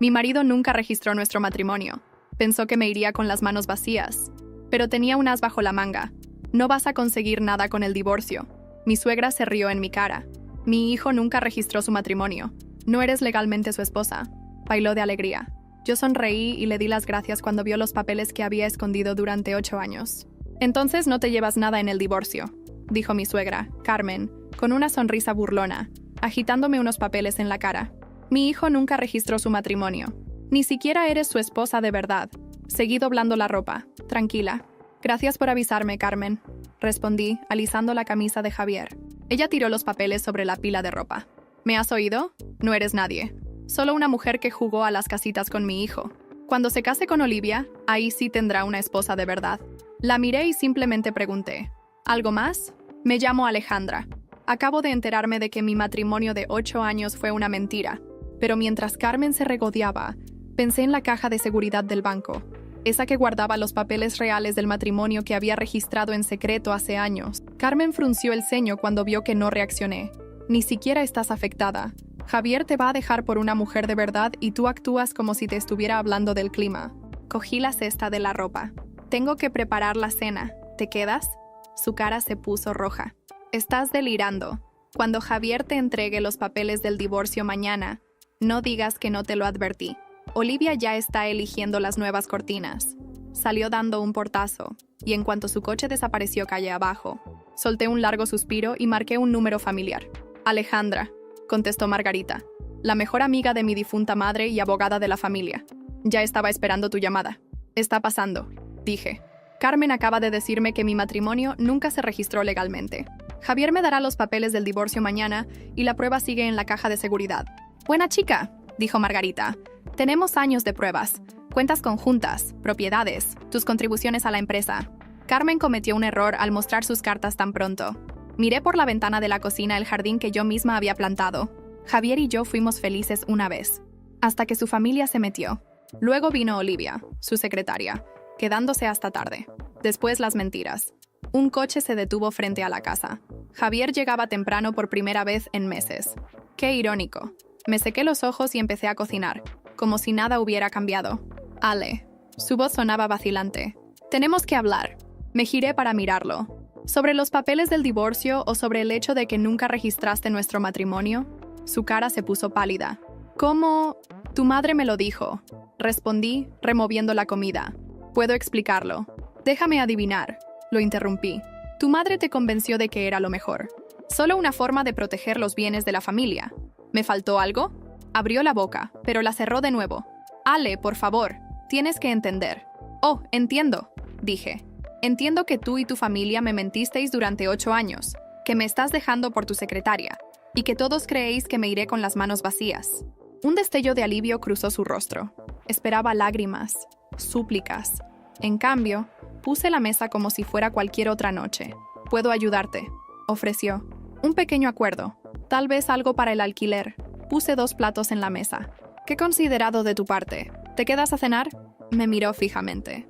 Mi marido nunca registró nuestro matrimonio. Pensó que me iría con las manos vacías. Pero tenía un as bajo la manga. No vas a conseguir nada con el divorcio. Mi suegra se rió en mi cara. Mi hijo nunca registró su matrimonio. No eres legalmente su esposa. Bailó de alegría. Yo sonreí y le di las gracias cuando vio los papeles que había escondido durante 8 años. Entonces no te llevas nada en el divorcio, dijo mi suegra, Carmen, con una sonrisa burlona, agitándome unos papeles en la cara. Mi hijo nunca registró su matrimonio. Ni siquiera eres su esposa de verdad. Seguí doblando la ropa. Tranquila. Gracias por avisarme, Carmen, respondí, alisando la camisa de Javier. Ella tiró los papeles sobre la pila de ropa. ¿Me has oído? No eres nadie. Solo una mujer que jugó a las casitas con mi hijo. Cuando se case con Olivia, ahí sí tendrá una esposa de verdad. La miré y simplemente pregunté. ¿Algo más? Me llamo Alejandra. Acabo de enterarme de que mi matrimonio de 8 años fue una mentira. Pero mientras Carmen se regodeaba, pensé en la caja de seguridad del banco. Esa que guardaba los papeles reales del matrimonio que había registrado en secreto hace años. Carmen frunció el ceño cuando vio que no reaccioné. Ni siquiera estás afectada. Javier te va a dejar por una mujer de verdad y tú actúas como si te estuviera hablando del clima. Cogí la cesta de la ropa. Tengo que preparar la cena. ¿Te quedas? Su cara se puso roja. Estás delirando. Cuando Javier te entregue los papeles del divorcio mañana, no digas que no te lo advertí. Olivia ya está eligiendo las nuevas cortinas. Salió dando un portazo, y en cuanto su coche desapareció calle abajo, solté un largo suspiro y marqué un número familiar. Alejandra, contestó Margarita, la mejor amiga de mi difunta madre y abogada de la familia. Ya estaba esperando tu llamada. Está pasando, dije. Carmen acaba de decirme que mi matrimonio nunca se registró legalmente. Javier me dará los papeles del divorcio mañana y la prueba sigue en la caja de seguridad. Buena chica, dijo Margarita. Tenemos años de pruebas, cuentas conjuntas, propiedades, tus contribuciones a la empresa. Carmen cometió un error al mostrar sus cartas tan pronto. Miré por la ventana de la cocina el jardín que yo misma había plantado. Javier y yo fuimos felices una vez, hasta que su familia se metió. Luego vino Olivia, su secretaria, quedándose hasta tarde. Después las mentiras. Un coche se detuvo frente a la casa. Javier llegaba temprano por primera vez en meses. Qué irónico. Me sequé los ojos y empecé a cocinar, como si nada hubiera cambiado. Ale. Su voz sonaba vacilante. Tenemos que hablar. Me giré para mirarlo. ¿Sobre los papeles del divorcio o sobre el hecho de que nunca registraste nuestro matrimonio? Su cara se puso pálida. ¿Cómo? Tu madre me lo dijo. Respondí, removiendo la comida. Puedo explicarlo. Déjame adivinar. Lo interrumpí. Tu madre te convenció de que era lo mejor. Solo una forma de proteger los bienes de la familia. ¿Me faltó algo? Abrió la boca, pero la cerró de nuevo. Ale, por favor, tienes que entender. Oh, entiendo, dije. Entiendo que tú y tu familia me mentisteis durante 8 años, que me estás dejando por tu secretaria, y que todos creéis que me iré con las manos vacías. Un destello de alivio cruzó su rostro. Esperaba lágrimas, súplicas. En cambio, puse la mesa como si fuera cualquier otra noche. Puedo ayudarte, ofreció. Un pequeño acuerdo, tal vez algo para el alquiler. Puse 2 platos en la mesa. Qué considerado de tu parte. ¿Te quedas a cenar? Me miró fijamente.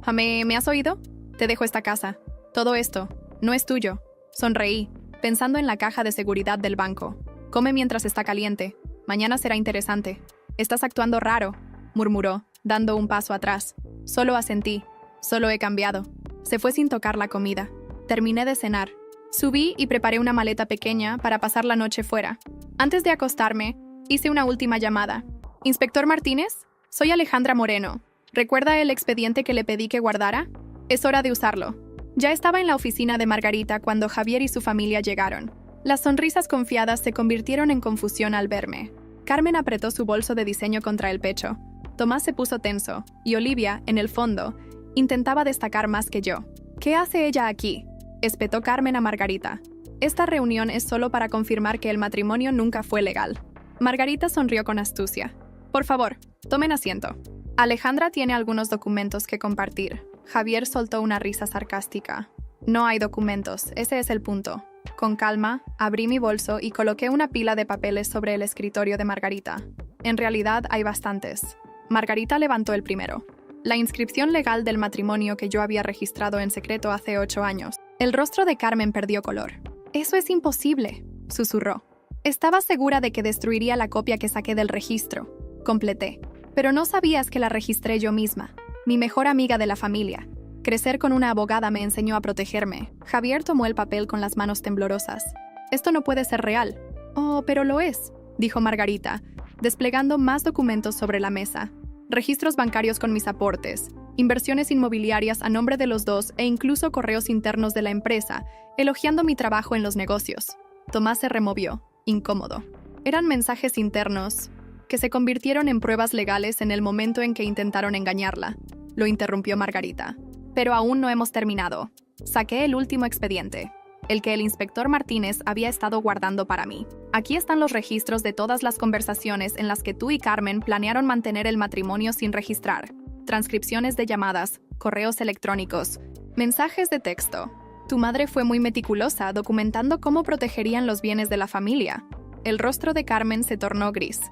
¿Me has oído? Te dejo esta casa. Todo esto no es tuyo. Sonreí, pensando en la caja de seguridad del banco. Come mientras está caliente. Mañana será interesante. Estás actuando raro, murmuró, dando un paso atrás. Solo asentí. Solo he cambiado. Se fue sin tocar la comida. Terminé de cenar. Subí y preparé una maleta pequeña para pasar la noche fuera. Antes de acostarme, hice una última llamada. ¿Inspector Martínez? Soy Alejandra Moreno. ¿Recuerda el expediente que le pedí que guardara? Es hora de usarlo. Ya estaba en la oficina de Margarita cuando Javier y su familia llegaron. Las sonrisas confiadas se convirtieron en confusión al verme. Carmen apretó su bolso de diseño contra el pecho. Tomás se puso tenso, y Olivia, en el fondo, intentaba destacar más que yo. ¿Qué hace ella aquí?, espetó Carmen a Margarita. Esta reunión es solo para confirmar que el matrimonio nunca fue legal. Margarita sonrió con astucia. Por favor, tomen asiento. Alejandra tiene algunos documentos que compartir. Javier soltó una risa sarcástica. No hay documentos, ese es el punto. Con calma, abrí mi bolso y coloqué una pila de papeles sobre el escritorio de Margarita. En realidad hay bastantes. Margarita levantó el primero. La inscripción legal del matrimonio que yo había registrado en secreto hace 8 años. El rostro de Carmen perdió color. «Eso es imposible», susurró. Estaba segura de que destruiría la copia que saqué del registro. completé. Pero no sabías que la registré yo misma, mi mejor amiga de la familia. Crecer con una abogada me enseñó a protegerme. Javier tomó el papel con las manos temblorosas. Esto no puede ser real. Oh, pero lo es, dijo Margarita, desplegando más documentos sobre la mesa. Registros bancarios con mis aportes, inversiones inmobiliarias a nombre de los dos e incluso correos internos de la empresa, elogiando mi trabajo en los negocios. Tomás se removió, incómodo. Eran mensajes internos que se convirtieron en pruebas legales en el momento en que intentaron engañarla. Lo interrumpió Margarita. Pero aún no hemos terminado. Saqué el último expediente, el que el inspector Martínez había estado guardando para mí. Aquí están los registros de todas las conversaciones en las que tú y Carmen planearon mantener el matrimonio sin registrar. Transcripciones de llamadas, correos electrónicos, mensajes de texto. Tu madre fue muy meticulosa documentando cómo protegerían los bienes de la familia. El rostro de Carmen se tornó gris.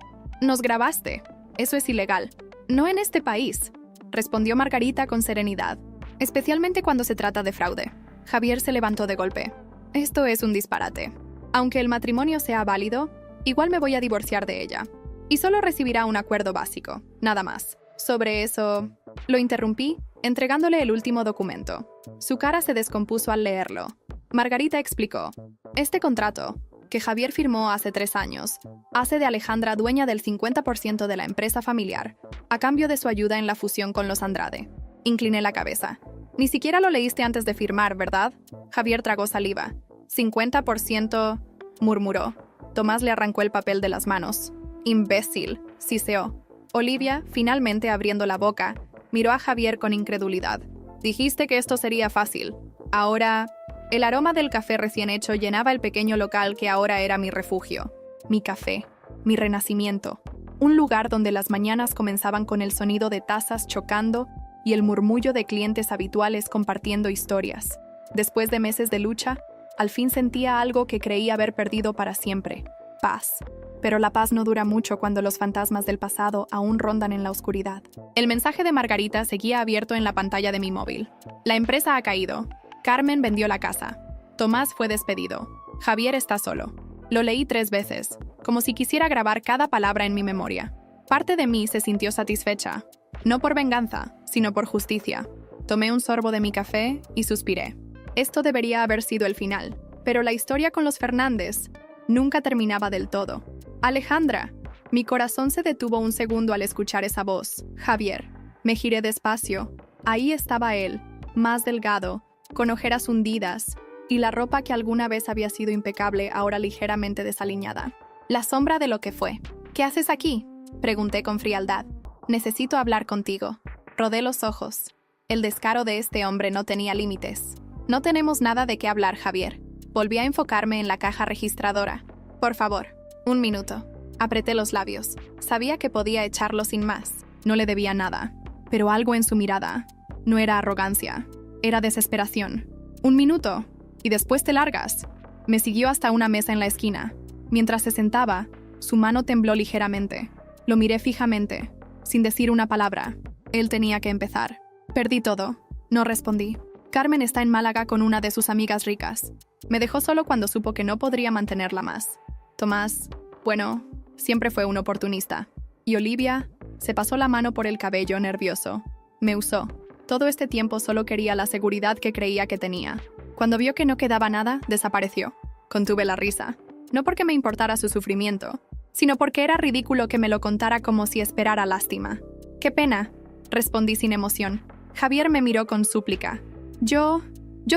Nos grabaste. Eso es ilegal. No en este país, respondió Margarita con serenidad. Especialmente cuando se trata de fraude. Javier se levantó de golpe. Esto es un disparate. Aunque el matrimonio sea válido, igual me voy a divorciar de ella. Y solo recibirá un acuerdo básico, nada más. Sobre eso, lo interrumpí, entregándole el último documento. Su cara se descompuso al leerlo. Margarita explicó. Este contrato, que Javier firmó hace 3 años, hace de Alejandra dueña del 50% de la empresa familiar, a cambio de su ayuda en la fusión con los Andrade. Incliné la cabeza. Ni siquiera lo leíste antes de firmar, ¿verdad? Javier tragó saliva. 50%, murmuró. Tomás le arrancó el papel de las manos. Imbécil, siseó. Olivia, finalmente abriendo la boca, miró a Javier con incredulidad. Dijiste que esto sería fácil. Ahora, el aroma del café recién hecho llenaba el pequeño local que ahora era mi refugio. Mi café, mi renacimiento. Un lugar donde las mañanas comenzaban con el sonido de tazas chocando y el murmullo de clientes habituales compartiendo historias. Después de meses de lucha, al fin sentía algo que creía haber perdido para siempre. Paz. Pero la paz no dura mucho cuando los fantasmas del pasado aún rondan en la oscuridad. El mensaje de Margarita seguía abierto en la pantalla de mi móvil. La empresa ha caído. Carmen vendió la casa. Tomás fue despedido. Javier está solo. Lo leí 3 veces, como si quisiera grabar cada palabra en mi memoria. Parte de mí se sintió satisfecha. No por venganza, sino por justicia. Tomé un sorbo de mi café y suspiré. Esto debería haber sido el final, pero la historia con los Fernández nunca terminaba del todo. Alejandra. Mi corazón se detuvo un segundo al escuchar esa voz. Javier. Me giré despacio. Ahí estaba él, más delgado, con ojeras hundidas, y la ropa que alguna vez había sido impecable ahora ligeramente desaliñada. La sombra de lo que fue. ¿Qué haces aquí?, pregunté con frialdad. Necesito hablar contigo. Rodé los ojos. El descaro de este hombre no tenía límites. No tenemos nada de qué hablar, Javier. Volví a enfocarme en la caja registradora. Por favor, 1 minuto. Apreté los labios. Sabía que podía echarlo sin más. No le debía nada. Pero algo en su mirada. No era arrogancia. Era desesperación. 1 minuto. Y después te largas. Me siguió hasta una mesa en la esquina. Mientras se sentaba, su mano tembló ligeramente. Lo miré fijamente, sin decir una palabra. Él tenía que empezar. Perdí todo. No respondí. Carmen está en Málaga con una de sus amigas ricas. Me dejó solo cuando supo que no podría mantenerla más. Tomás, bueno, siempre fue un oportunista. Y Olivia se pasó la mano por el cabello nervioso. Me usó. Todo este tiempo solo quería la seguridad que creía que tenía. Cuando vio que no quedaba nada, desapareció. Contuve la risa. No porque me importara su sufrimiento, sino porque era ridículo que me lo contara como si esperara lástima. «Qué pena», respondí sin emoción. Javier me miró con súplica. Yo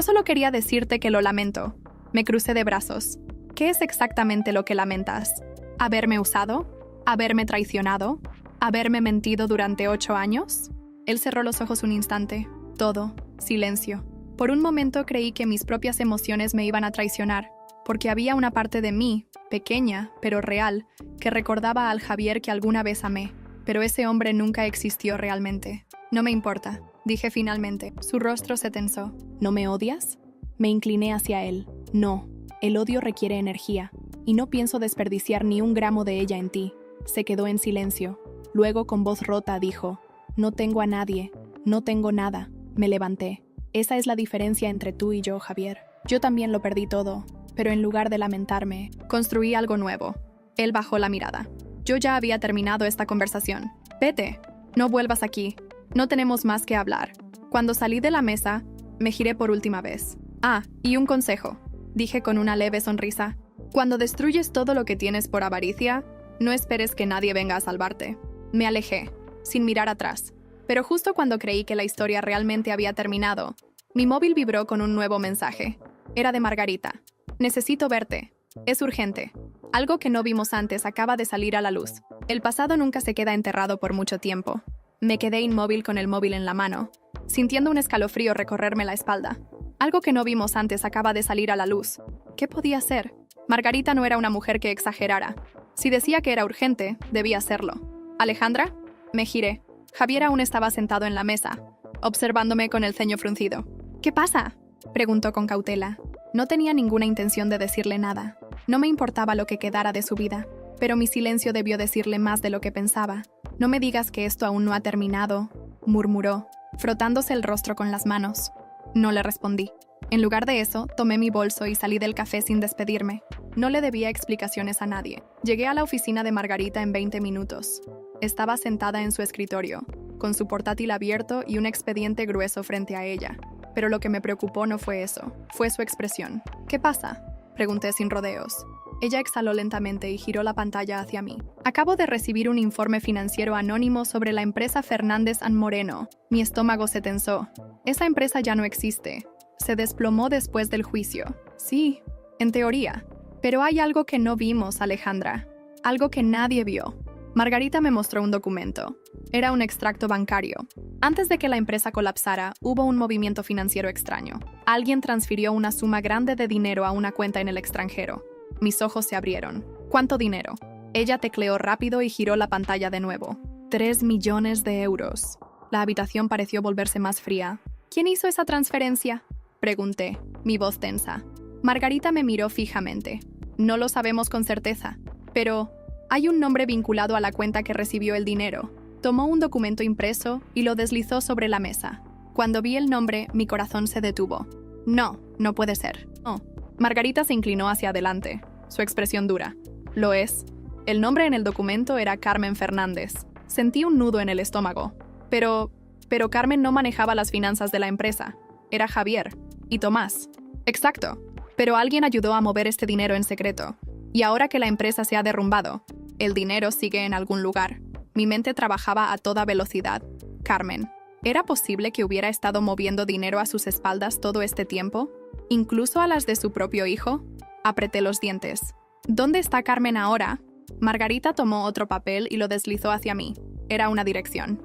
solo quería decirte que lo lamento. Me crucé de brazos. ¿Qué es exactamente lo que lamentas? ¿Haberme usado? ¿Haberme traicionado? ¿Haberme mentido durante 8 años? Él cerró los ojos un instante. Todo. Silencio. Por un momento creí que mis propias emociones me iban a traicionar, porque había una parte de mí, pequeña, pero real, que recordaba al Javier que alguna vez amé. Pero ese hombre nunca existió realmente. No me importa, dije finalmente. Su rostro se tensó. ¿No me odias? Me incliné hacia él. No, el odio requiere energía, y no pienso desperdiciar ni 1 gramo de ella en ti. Se quedó en silencio. Luego, con voz rota, dijo: No tengo a nadie, no tengo nada. Me levanté. Esa es la diferencia entre tú y yo, Javier. Yo también lo perdí todo, pero en lugar de lamentarme, construí algo nuevo. Él bajó la mirada. Yo ya había terminado esta conversación. Vete, no vuelvas aquí. No tenemos más que hablar. Cuando salí de la mesa, me giré por última vez. Ah, y un consejo, dije con una leve sonrisa. Cuando destruyes todo lo que tienes por avaricia, no esperes que nadie venga a salvarte. Me alejé, sin mirar atrás. Pero justo cuando creí que la historia realmente había terminado, mi móvil vibró con un nuevo mensaje. Era de Margarita. Necesito verte. Es urgente. Algo que no vimos antes acaba de salir a la luz. El pasado nunca se queda enterrado por mucho tiempo. Me quedé inmóvil con el móvil en la mano, sintiendo un escalofrío recorrerme la espalda. Algo que no vimos antes acaba de salir a la luz. ¿Qué podía ser? Margarita no era una mujer que exagerara. Si decía que era urgente, debía serlo. ¿Alejandra? Me giré. Javier aún estaba sentado en la mesa, observándome con el ceño fruncido. ¿Qué pasa?, preguntó con cautela. No tenía ninguna intención de decirle nada. No me importaba lo que quedara de su vida, pero mi silencio debió decirle más de lo que pensaba. No me digas que esto aún no ha terminado, murmuró, frotándose el rostro con las manos. No le respondí. En lugar de eso, tomé mi bolso y salí del café sin despedirme. No le debía explicaciones a nadie. Llegué a la oficina de Margarita en 20 minutos. Estaba sentada en su escritorio, con su portátil abierto y un expediente grueso frente a ella. Pero lo que me preocupó no fue eso, fue su expresión. ¿Qué pasa?, pregunté sin rodeos. Ella exhaló lentamente y giró la pantalla hacia mí. Acabo de recibir un informe financiero anónimo sobre la empresa Fernández & Moreno. Mi estómago se tensó. Esa empresa ya no existe. Se desplomó después del juicio. Sí, en teoría. Pero hay algo que no vimos, Alejandra. Algo que nadie vio. Margarita me mostró un documento. Era un extracto bancario. Antes de que la empresa colapsara, hubo un movimiento financiero extraño. Alguien transfirió una suma grande de dinero a una cuenta en el extranjero. Mis ojos se abrieron. ¿Cuánto dinero? Ella tecleó rápido y giró la pantalla de nuevo. 3 millones de euros. La habitación pareció volverse más fría. ¿Quién hizo esa transferencia?, pregunté, mi voz tensa. Margarita me miró fijamente. No lo sabemos con certeza, pero hay un nombre vinculado a la cuenta que recibió el dinero. Tomó un documento impreso y lo deslizó sobre la mesa. Cuando vi el nombre, mi corazón se detuvo. No, no puede ser. No. Margarita se inclinó hacia adelante, su expresión dura. Lo es. El nombre en el documento era Carmen Fernández. Sentí un nudo en el estómago. Pero Carmen no manejaba las finanzas de la empresa. Era Javier. Y Tomás. Exacto. Pero alguien ayudó a mover este dinero en secreto. Y ahora que la empresa se ha derrumbado, el dinero sigue en algún lugar. Mi mente trabajaba a toda velocidad. Carmen. ¿Era posible que hubiera estado moviendo dinero a sus espaldas todo este tiempo? ¿Incluso a las de su propio hijo? Apreté los dientes. ¿Dónde está Carmen ahora? Margarita tomó otro papel y lo deslizó hacia mí. Era una dirección.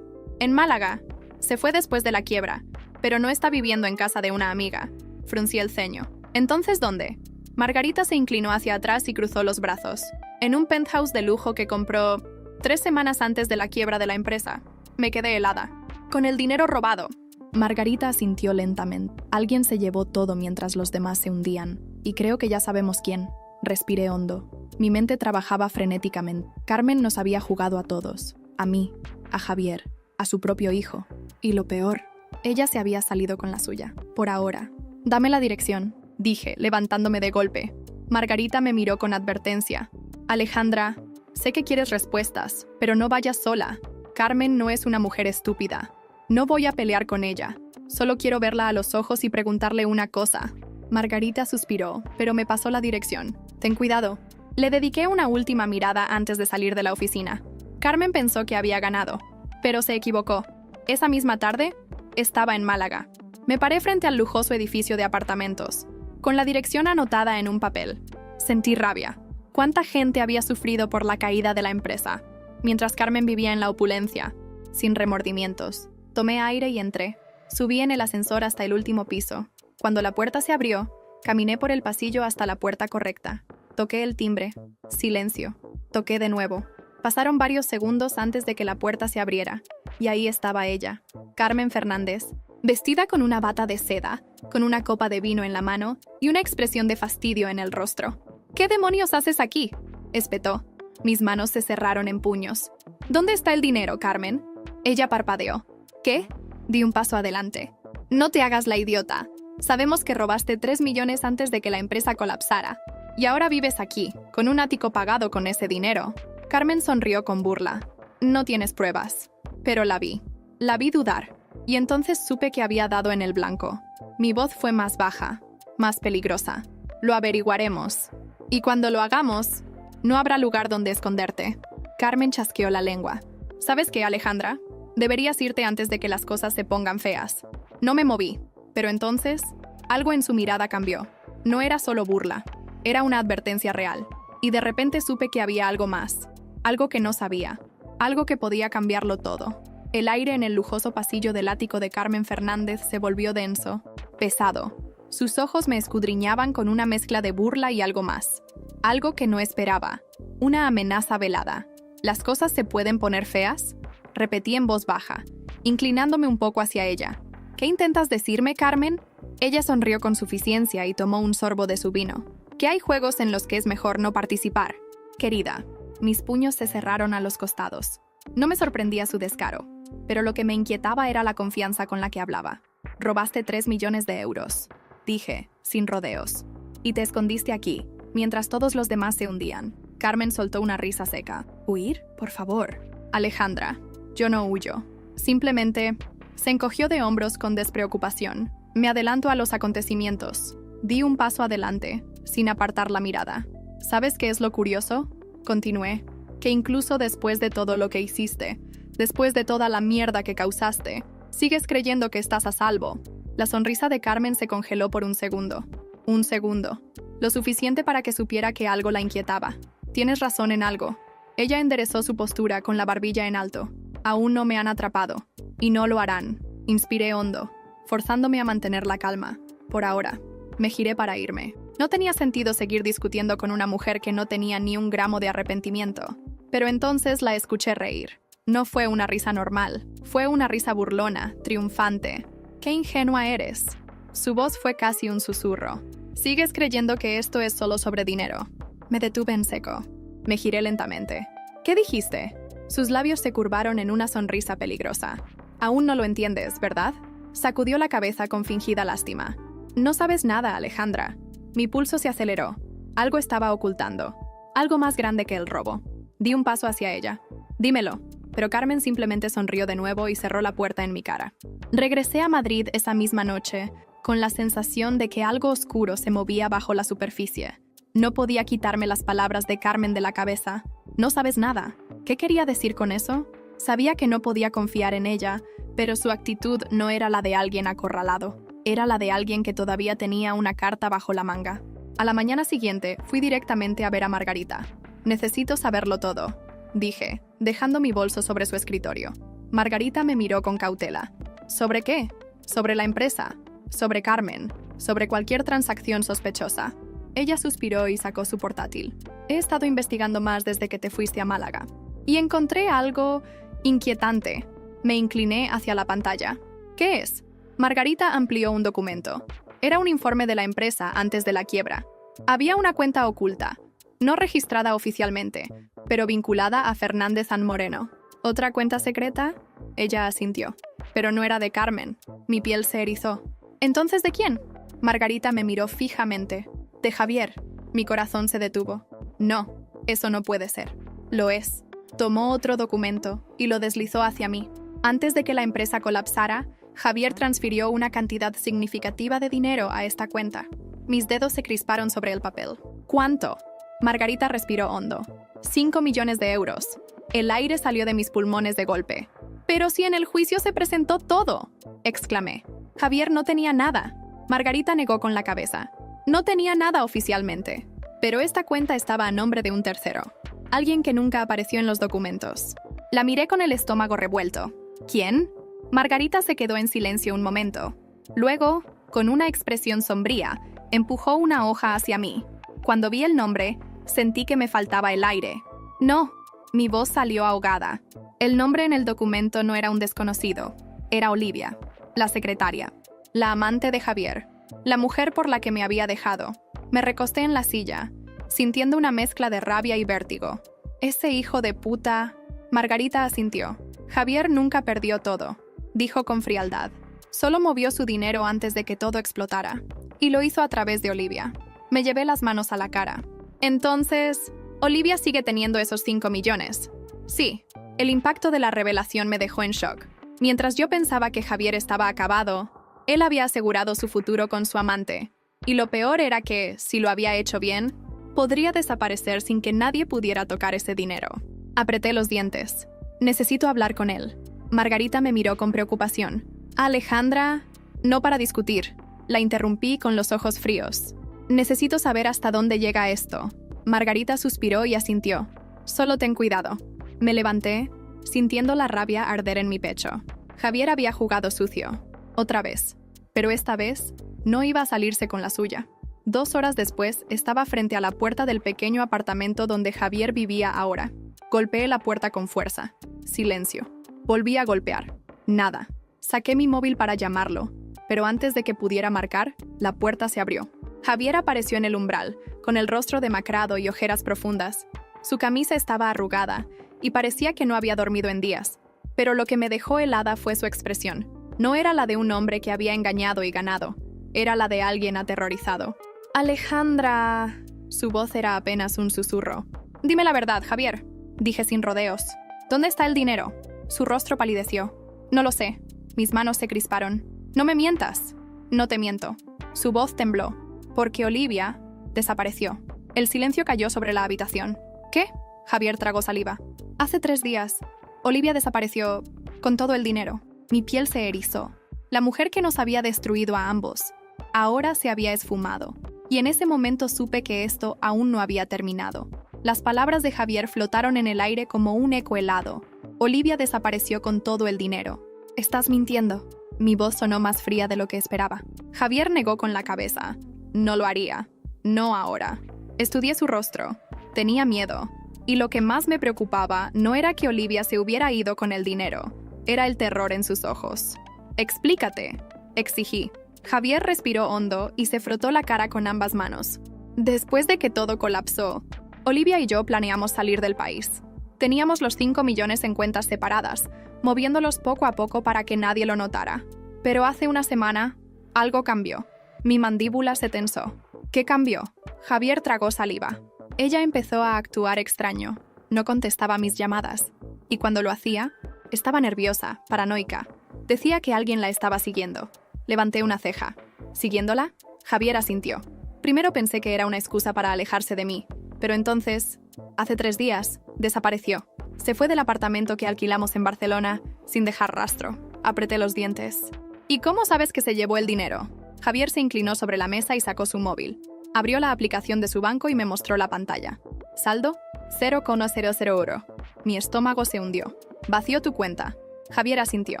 En Málaga. Se fue después de la quiebra, pero no está viviendo en casa de una amiga. Fruncí el ceño. ¿Entonces dónde? Margarita se inclinó hacia atrás y cruzó los brazos. En un penthouse de lujo que compró 3 semanas antes de la quiebra de la empresa. Me quedé helada. Con el dinero robado. Margarita asintió lentamente. Alguien se llevó todo mientras los demás se hundían. Y creo que ya sabemos quién. Respiré hondo. Mi mente trabajaba frenéticamente. Carmen nos había jugado a todos. A mí, a Javier, a su propio hijo. Y lo peor, ella se había salido con la suya. Por ahora. Dame la dirección, dije, levantándome de golpe. Margarita me miró con advertencia. Alejandra, sé que quieres respuestas, pero no vayas sola. Carmen no es una mujer estúpida. No voy a pelear con ella. Solo quiero verla a los ojos y preguntarle una cosa. Margarita suspiró, pero me pasó la dirección. Ten cuidado. Le dediqué una última mirada antes de salir de la oficina. Carmen pensó que había ganado, pero se equivocó. Esa misma tarde, estaba en Málaga. Me paré frente al lujoso edificio de apartamentos, con la dirección anotada en un papel. Sentí rabia. ¿Cuánta gente había sufrido por la caída de la empresa? Mientras Carmen vivía en la opulencia, sin remordimientos. Tomé aire y entré. Subí en el ascensor hasta el último piso. Cuando la puerta se abrió, caminé por el pasillo hasta la puerta correcta. Toqué el timbre. Silencio. Toqué de nuevo. Pasaron varios segundos antes de que la puerta se abriera. Y ahí estaba ella, Carmen Fernández, vestida con una bata de seda, con una copa de vino en la mano y una expresión de fastidio en el rostro. ¿Qué demonios haces aquí?, espetó. Mis manos se cerraron en puños. ¿Dónde está el dinero, Carmen? Ella parpadeó. ¿Qué? Di un paso adelante. No te hagas la idiota. Sabemos que robaste 3 millones antes de que la empresa colapsara. Y ahora vives aquí, con un ático pagado con ese dinero. Carmen sonrió con burla. No tienes pruebas. Pero la vi. La vi dudar. Y entonces supe que había dado en el blanco. Mi voz fue más baja, más peligrosa. Lo averiguaremos. Y cuando lo hagamos, no habrá lugar donde esconderte. Carmen chasqueó la lengua. ¿Sabes qué, Alejandra? Deberías irte antes de que las cosas se pongan feas. No me moví, pero entonces, algo en su mirada cambió. No era solo burla, era una advertencia real. Y de repente supe que había algo más. Algo que no sabía. Algo que podía cambiarlo todo. El aire en el lujoso pasillo del ático de Carmen Fernández se volvió denso, pesado. Sus ojos me escudriñaban con una mezcla de burla y algo más. Algo que no esperaba. Una amenaza velada. ¿Las cosas se pueden poner feas? Repetí en voz baja, inclinándome un poco hacia ella. ¿Qué intentas decirme, Carmen? Ella sonrió con suficiencia y tomó un sorbo de su vino. Que hay juegos en los que es mejor no participar. Querida, mis puños se cerraron a los costados. No me sorprendía su descaro, pero lo que me inquietaba era la confianza con la que hablaba. Robaste 3 millones de euros, dije, sin rodeos. Y te escondiste aquí, mientras todos los demás se hundían. Carmen soltó una risa seca. ¿Huir? Por favor. Alejandra, yo no huyo. Simplemente, se encogió de hombros con despreocupación. Me adelanto a los acontecimientos. Di un paso adelante, sin apartar la mirada. ¿Sabes qué es lo curioso? Continué. Que incluso después de todo lo que hiciste, después de toda la mierda que causaste, sigues creyendo que estás a salvo. La sonrisa de Carmen se congeló por un segundo. Un segundo. Lo suficiente para que supiera que algo la inquietaba. Tienes razón en algo. Ella enderezó su postura con la barbilla en alto. Aún no me han atrapado. Y no lo harán. Inspiré hondo, forzándome a mantener la calma. Por ahora. Me giré para irme. No tenía sentido seguir discutiendo con una mujer que no tenía ni un gramo de arrepentimiento. Pero entonces la escuché reír. No fue una risa normal. Fue una risa burlona, triunfante. ¡Qué ingenua eres! Su voz fue casi un susurro. ¿Sigues creyendo que esto es solo sobre dinero? Me detuve en seco. Me giré lentamente. ¿Qué dijiste? Sus labios se curvaron en una sonrisa peligrosa. Aún no lo entiendes, ¿verdad? Sacudió la cabeza con fingida lástima. No sabes nada, Alejandra. Mi pulso se aceleró. Algo estaba ocultando. Algo más grande que el robo. Di un paso hacia ella. Dímelo. Pero Carmen simplemente sonrió de nuevo y cerró la puerta en mi cara. Regresé a Madrid esa misma noche, con la sensación de que algo oscuro se movía bajo la superficie. No podía quitarme las palabras de Carmen de la cabeza. No sabes nada. ¿Qué quería decir con eso? Sabía que no podía confiar en ella, pero su actitud no era la de alguien acorralado. Era la de alguien que todavía tenía una carta bajo la manga. A la mañana siguiente, fui directamente a ver a Margarita. Necesito saberlo todo, dije, dejando mi bolso sobre su escritorio. Margarita me miró con cautela. ¿Sobre qué? Sobre la empresa, sobre Carmen, sobre cualquier transacción sospechosa. Ella suspiró y sacó su portátil. He estado investigando más desde que te fuiste a Málaga. Y encontré algo inquietante. Me incliné hacia la pantalla. ¿Qué es? Margarita amplió un documento. Era un informe de la empresa antes de la quiebra. Había una cuenta oculta, no registrada oficialmente, pero vinculada a Fernández and Moreno. ¿Otra cuenta secreta? Ella asintió. Pero no era de Carmen. Mi piel se erizó. ¿Entonces de quién? Margarita me miró fijamente. De Javier. Mi corazón se detuvo. No, eso no puede ser. Lo es. Tomó otro documento y lo deslizó hacia mí. Antes de que la empresa colapsara, Javier transfirió una cantidad significativa de dinero a esta cuenta. Mis dedos se crisparon sobre el papel. ¿Cuánto? Margarita respiró hondo. 5 millones de euros. El aire salió de mis pulmones de golpe. «¡Pero si en el juicio se presentó todo!», exclamé. Javier no tenía nada. Margarita negó con la cabeza. No tenía nada oficialmente. Pero esta cuenta estaba a nombre de un tercero. Alguien que nunca apareció en los documentos. La miré con el estómago revuelto. ¿Quién? Margarita se quedó en silencio un momento. Luego, con una expresión sombría, empujó una hoja hacia mí. Cuando vi el nombre, sentí que me faltaba el aire. No, mi voz salió ahogada. El nombre en el documento no era un desconocido. Era Olivia, la secretaria, la amante de Javier, la mujer por la que me había dejado. Me recosté en la silla, sintiendo una mezcla de rabia y vértigo. Ese hijo de puta... Margarita asintió. Javier nunca perdió todo, dijo con frialdad. Solo movió su dinero antes de que todo explotara. Y lo hizo a través de Olivia. Me llevé las manos a la cara. Entonces, Olivia sigue teniendo esos 5 millones. Sí, el impacto de la revelación me dejó en shock. Mientras yo pensaba que Javier estaba acabado, él había asegurado su futuro con su amante. Y lo peor era que, si lo había hecho bien, podría desaparecer sin que nadie pudiera tocar ese dinero. Apreté los dientes. Necesito hablar con él. Margarita me miró con preocupación. Alejandra, no para discutir. La interrumpí con los ojos fríos. Necesito saber hasta dónde llega esto. Margarita suspiró y asintió. Solo ten cuidado. Me levanté, sintiendo la rabia arder en mi pecho. Javier había jugado sucio. Otra vez. Pero esta vez, no iba a salirse con la suya. 2 horas después, estaba frente a la puerta del pequeño apartamento donde Javier vivía ahora. Golpeé la puerta con fuerza. Silencio. Volví a golpear. Nada. Saqué mi móvil para llamarlo, pero antes de que pudiera marcar, la puerta se abrió. Javier apareció en el umbral, con el rostro demacrado y ojeras profundas. Su camisa estaba arrugada y parecía que no había dormido en días. Pero lo que me dejó helada fue su expresión. No era la de un hombre que había engañado y ganado. Era la de alguien aterrorizado. Alejandra. Su voz era apenas un susurro. Dime la verdad, Javier, dije sin rodeos. ¿Dónde está el dinero? Su rostro palideció. No lo sé. Mis manos se crisparon. No me mientas. No te miento. Su voz tembló, porque Olivia desapareció. El silencio cayó sobre la habitación. ¿Qué? Javier tragó saliva. Hace 3 días, Olivia desapareció con todo el dinero. Mi piel se erizó. La mujer que nos había destruido a ambos, ahora se había esfumado. Y en ese momento supe que esto aún no había terminado. Las palabras de Javier flotaron en el aire como un eco helado. Olivia desapareció con todo el dinero. Estás mintiendo. Mi voz sonó más fría de lo que esperaba. Javier negó con la cabeza. No lo haría. No ahora. Estudié su rostro. Tenía miedo. Y lo que más me preocupaba no era que Olivia se hubiera ido con el dinero. Era el terror en sus ojos. Explícate, exigí. Javier respiró hondo y se frotó la cara con ambas manos. Después de que todo colapsó, Olivia y yo planeamos salir del país. Teníamos los 5 millones en cuentas separadas, moviéndolos poco a poco para que nadie lo notara. Pero hace una semana, algo cambió. Mi mandíbula se tensó. ¿Qué cambió? Javier tragó saliva. Ella empezó a actuar extraño. No contestaba mis llamadas. Y cuando lo hacía, estaba nerviosa, paranoica. Decía que alguien la estaba siguiendo. Levanté una ceja. ¿Siguiéndola? Javier asintió. Primero pensé que era una excusa para alejarse de mí, pero entonces, hace 3 días, desapareció. Se fue del apartamento que alquilamos en Barcelona sin dejar rastro. Apreté los dientes. ¿Y cómo sabes que se llevó el dinero? Javier se inclinó sobre la mesa y sacó su móvil. Abrió la aplicación de su banco y me mostró la pantalla. Saldo, 0,00 euro. Mi estómago se hundió. Vació tu cuenta. Javier asintió.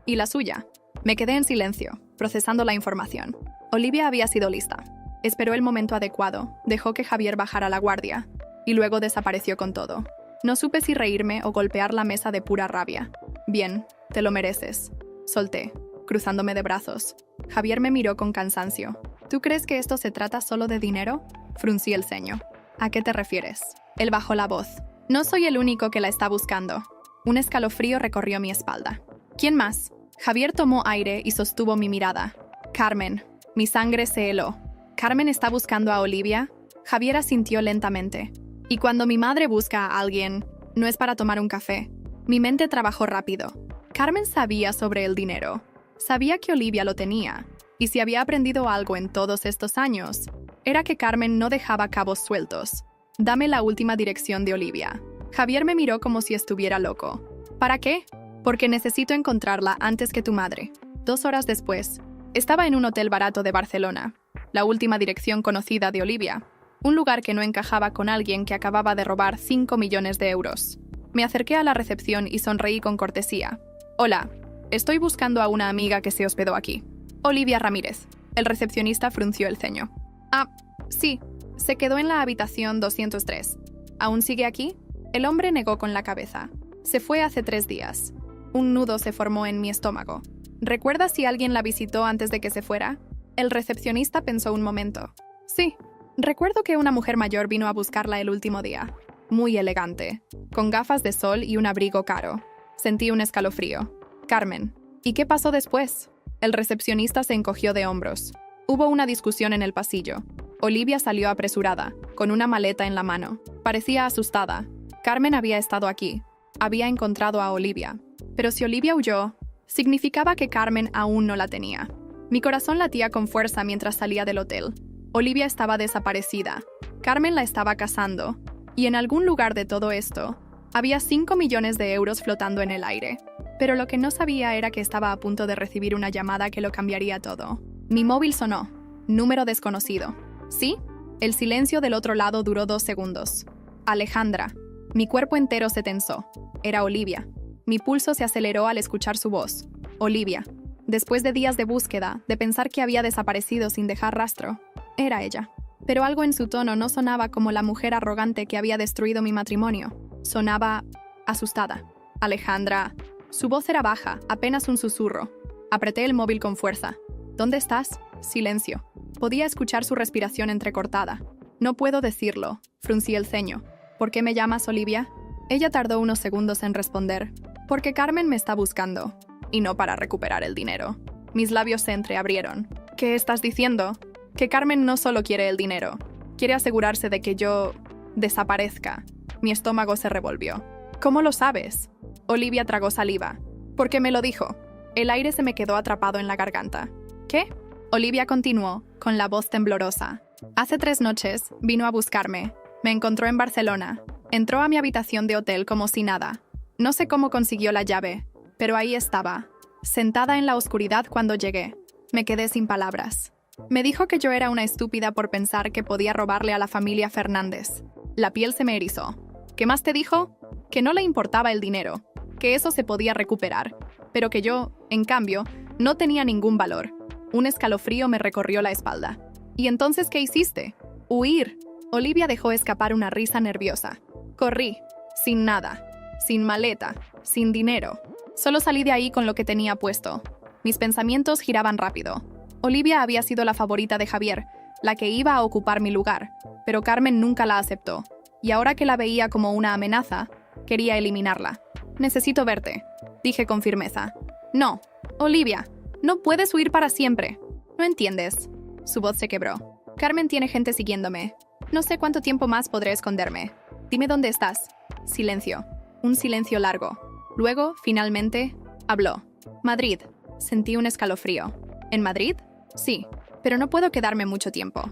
¿Y la suya? Me quedé en silencio, procesando la información. Olivia había sido lista. Esperó el momento adecuado, dejó que Javier bajara la guardia, y luego desapareció con todo. No supe si reírme o golpear la mesa de pura rabia. Bien, te lo mereces. Solté, cruzándome de brazos. Javier me miró con cansancio. ¿Tú crees que esto se trata solo de dinero? Fruncí el ceño. ¿A qué te refieres? Él bajó la voz. No soy el único que la está buscando. Un escalofrío recorrió mi espalda. ¿Quién más? Javier tomó aire y sostuvo mi mirada. Carmen. Mi sangre se heló. ¿Carmen está buscando a Olivia? Javier asintió lentamente. Y cuando mi madre busca a alguien, no es para tomar un café. Mi mente trabajó rápido. Carmen sabía sobre el dinero. Sabía que Olivia lo tenía. Y si había aprendido algo en todos estos años, era que Carmen no dejaba cabos sueltos. Dame la última dirección de Olivia. Javier me miró como si estuviera loco. ¿Para qué? Porque necesito encontrarla antes que tu madre. 2 horas después, estaba en un hotel barato de Barcelona. La última dirección conocida de Olivia. Un lugar que no encajaba con alguien que acababa de robar 5 millones de euros. Me acerqué a la recepción y sonreí con cortesía. Hola, estoy buscando a una amiga que se hospedó aquí. Olivia Ramírez. El recepcionista frunció el ceño. Ah, sí, se quedó en la habitación 203. ¿Aún sigue aquí? El hombre negó con la cabeza. Se fue hace 3 días. Un nudo se formó en mi estómago. ¿Recuerdas si alguien la visitó antes de que se fuera? El recepcionista pensó un momento. Sí, recuerdo que una mujer mayor vino a buscarla el último día. Muy elegante, con gafas de sol y un abrigo caro. Sentí un escalofrío. Carmen. ¿Y qué pasó después? El recepcionista se encogió de hombros. Hubo una discusión en el pasillo. Olivia salió apresurada. con una maleta en la mano. Parecía asustada. Carmen había estado aquí. Había encontrado a Olivia. Pero si Olivia huyó, significaba que Carmen aún no la tenía. Mi corazón latía con fuerza mientras salía del hotel. Olivia estaba desaparecida. Carmen la estaba cazando. Y en algún lugar de todo esto, había 5 millones de euros flotando en el aire. Pero lo que no sabía era que estaba a punto de recibir una llamada que lo cambiaría todo. Mi móvil sonó. Número desconocido. ¿Sí? El silencio del otro lado duró 2 segundos. Alejandra. Mi cuerpo entero se tensó. Era Olivia. Mi pulso se aceleró al escuchar su voz. Olivia. Después de días de búsqueda, de pensar que había desaparecido sin dejar rastro, era ella. Pero algo en su tono no sonaba como la mujer arrogante que había destruido mi matrimonio. Sonaba asustada. Alejandra. Su voz era baja, apenas un susurro. Apreté el móvil con fuerza. ¿Dónde estás? Silencio. Podía escuchar su respiración entrecortada. No puedo decirlo. Fruncí el ceño. ¿Por qué me llamas, Olivia? Ella tardó unos segundos en responder. Porque Carmen me está buscando. Y no para recuperar el dinero. Mis labios se entreabrieron. ¿Qué estás diciendo? Que Carmen no solo quiere el dinero. Quiere asegurarse de que yo desaparezca. Mi estómago se revolvió. ¿Cómo lo sabes? Olivia tragó saliva. ¿Por qué me lo dijo? El aire se me quedó atrapado en la garganta. ¿Qué? Olivia continuó, con la voz temblorosa. Hace 3 noches vino a buscarme. Me encontró en Barcelona. Entró a mi habitación de hotel como si nada. No sé cómo consiguió la llave, pero ahí estaba, sentada en la oscuridad cuando llegué. Me quedé sin palabras. Me dijo que yo era una estúpida por pensar que podía robarle a la familia Fernández. La piel se me erizó. ¿Qué más te dijo? Que no le importaba el dinero, que eso se podía recuperar, pero que yo, en cambio, no tenía ningún valor. Un escalofrío me recorrió la espalda. ¿Y entonces qué hiciste? Huir. Olivia dejó escapar una risa nerviosa. Corrí, sin nada, sin maleta, sin dinero. Solo salí de ahí con lo que tenía puesto. Mis pensamientos giraban rápido. Olivia había sido la favorita de Javier, la que iba a ocupar mi lugar, pero Carmen nunca la aceptó. Y ahora que la veía como una amenaza, quería eliminarla. Necesito verte, dije con firmeza. No, Olivia, no puedes huir para siempre. No entiendes. Su voz se quebró. Carmen tiene gente siguiéndome. No sé cuánto tiempo más podré esconderme. Dime dónde estás. Silencio. Un silencio largo. Luego, finalmente, habló. Madrid. Sentí un escalofrío. ¿En Madrid? Sí, pero no puedo quedarme mucho tiempo.